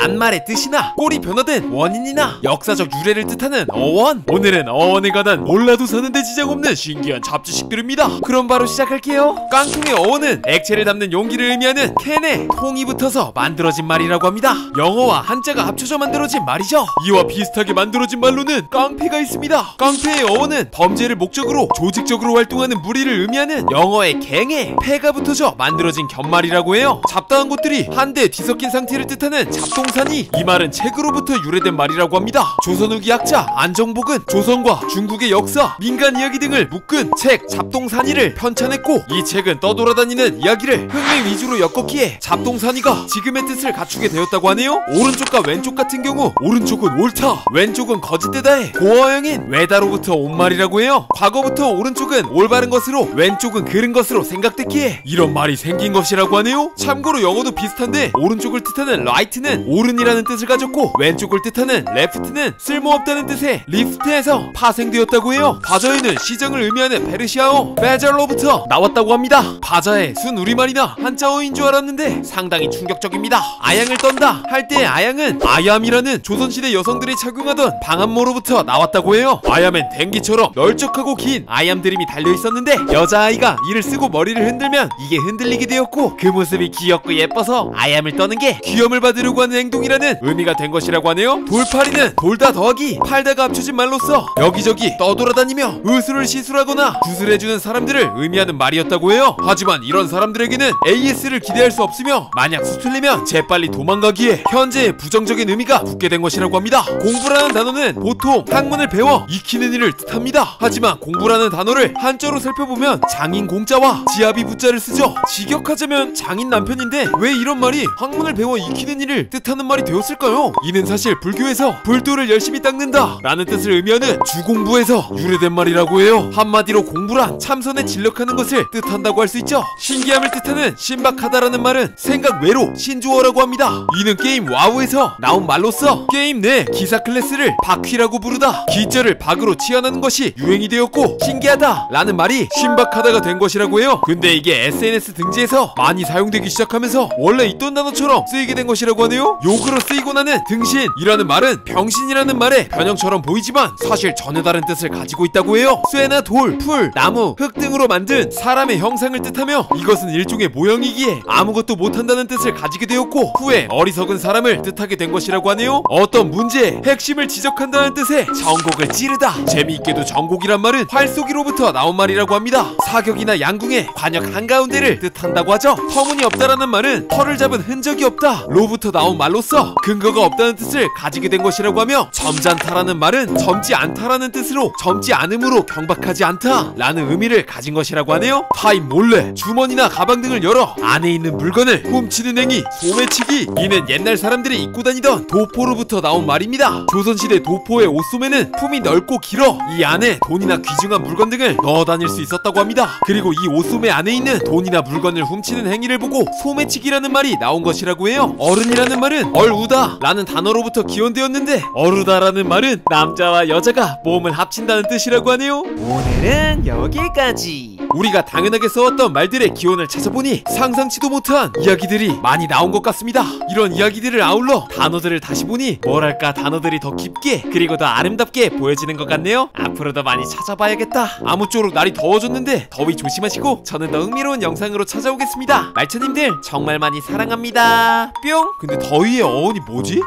낱말의 뜻이나 꼴이 변화된 원인이나 역사적 유래를 뜻하는 어원. 오늘은 어원에 관한 몰라도 사는데 지장 없는 신기한 잡지식들입니다. 그럼 바로 시작할게요. 깡통의 어원은 액체를 담는 용기를 의미하는 캔에 통이 붙어서 만들어진 말이라고 합니다. 영어와 한자가 합쳐져 만들어진 말이죠. 이와 비슷하게 만들어진 말로는 깡패가 있습니다. 깡패의 어원은 범죄를 목적으로 조직적으로 활동하는 무리를 의미하는 영어의 갱에 패가 붙어져 만들어진 곁말이라고 해요. 잡다한 것들이 한데 뒤섞인 상태를 뜻하는 잡동사니, 이 말은 책으로부터 유래된 말이라고 합니다. 조선 후기 학자 안정복은 조선과 중국의 역사, 민간 이야기 등을 묶은 책 잡동사니를 편찬했고, 이 책은 떠돌아다니는 이야기를 흥미 위주로 엮었기에 잡동사니가 지금의 뜻을 갖추게 되었다고 하네요. 오른쪽과 왼쪽 같은 경우 오른쪽은 옳다, 왼쪽은 거짓되다의 고어형인 외다로부터 온 말이라고 해요. 과거부터 오른쪽은 올바른 것으로 왼쪽은 그른 것으로 생각됐기에 이런 말이 생긴 것이라고 하네요. 참고로 영어도 비슷한데 오른쪽을 뜻하는 right는 옳은이라는 뜻을 가졌고, 왼쪽을 뜻하는 left는 쓸모없다는 뜻의 left에서 파생되었다고 해요. 바자회는 시장을 의미하는 페르시아어 베잘로부터 나왔다고 합니다. 바자회 순 우리말이나 한자어인 줄 알았는데 상당히 충격적입니다. 아양을 떤다 할 때의 아양은 아얌이라는 조선시대 여성들이 착용하던 방한모로부터 나왔다고 해요. 아얌엔 댕기처럼 널쩍하고 긴 아얌 드림이 달려있었는데 여자아이가 이를 쓰고 머리를 흔들면 이게 흔들리게 되었고, 그 모습이 귀엽고 예뻐서 아얌을 떠는 게 귀염을 받으려고 하는 행동이라는 의미가 된 것이라고 하네요. 돌팔이는 돌다 더하기 팔다가 합쳐진 말로써 여기저기 떠돌아다니며 의술을 시술하거나 구술해주는 사람들을 의미하는 말이었다고 해요. 하지만 이런 사람들에게는 AS를 기대할 수 없으며 만약 수틀리면 재빨리 도망가기에 현재의 부정적인 의미가 붙게 된 것이라고 합니다. 공부라는 단어는 보통 학문을 배워 익히는 일을 뜻합니다. 하지만 공부라는 단어를 한자로 살펴보면 장인 공자와 지아비 부자를 쓰죠. 직역하자면 장인 남편인데 왜 이런 말이 학문을 배워 익히는 일을 뜻하는 말이 되었을까요? 이는 사실 불교에서 불도를 열심히 닦는다 라는 뜻을 의미하는 주공부에서 유래된 말이라고 해요. 한마디로 공부란 참선에 진력하는 것을 뜻한다고 할 수 있죠. 신기함을 뜻하는 신박하다라는 말은 생각 외로 신조어라고 합니다. 이는 게임 와우에서 나온 말로써 게임 내 기사 클래스를 바퀴라고 부르다, 기자를 박으로 치환하는 것이 유행이 되었고, 신기하다 라는 말이 신박하다가 된 것이라고 해요. 근데 이게 SNS 등지에서 많이 사용되기 시작하면서 원래 있던 단어처럼 쓰이게 된 것이라고 하네요. 욕으로 쓰이고 나는 등신이라는 말은 병신이라는 말의 변형처럼 보이지만 사실 전혀 다른 뜻을 가지고 있다고 해요. 쇠나 돌, 풀, 나무, 흙 등으로 만든 사람의 형상을 뜻하며 이것은 일종의 모형이기에 아무것도 못한다는 뜻을 가지게 되었고, 후에 어리석은 사람을 뜻하게 된 것이라고 하네요. 어떤 문제의 핵심을 지적한다는 뜻의 정곡을 찌르다. 재미있게도 정곡이란 말은 활쏘기로부터 나온 말이라고 합니다. 사격이나 양궁의 관역 한가운데를 뜻한다고 하죠. 터무니없다라는 말은 털을 잡은 흔적이 없다 로부터 나온 말로써 근거가 없다는 뜻을 가지게 된 것이라고 하며, 점잖다라는 말은 젊지 않다라는 뜻으로 젊지 않음으로 경박하지 않다 라는 의미를 가진 것이라고 하네요. 타인 몰래 주머니나 가방 등을 열어 안에 있는 물건을 훔치는 행위 소매치기, 이는 옛날 사람들이 입고 다니던 도포로부터 나온 말입니다. 조선시대 도포의 옷소매는 품이 넓고 길어 이 안에 돈이나 귀중한 물건 등을 넣어 다닐 수 있었다고 합니다. 그리고 이 옷소매 안에 있는 돈이나 물건을 훔치는 행위를 보고 소매치기라는 말이 나온 것이라고 해요. 어른이라는 말은 얼우다 라는 단어로부터 기원되었는데, 어루다라는 말은 남자와 여자가 몸을 합친다는 뜻이라고 하네요. 오늘은 여기까지. 우리가 당연하게 써왔던 말들의 기원을 찾아보니 상상치도 못한 이야기들이 많이 나온 것 같습니다. 이런 이야기들을 아울러 단어들을 다시 보니 뭐랄까 단어들이 더 깊게 그리고 더 아름답게 보여지는 것 같네요. 앞으로도 많이 찾아봐야겠다. 아무쪼록 날이 더워졌는데 더위 조심하시고 저는 더 흥미로운 영상으로 찾아오겠습니다. 말처님들 정말 많이 사랑합니다. 뿅. 근데 더위의 어원이 뭐지?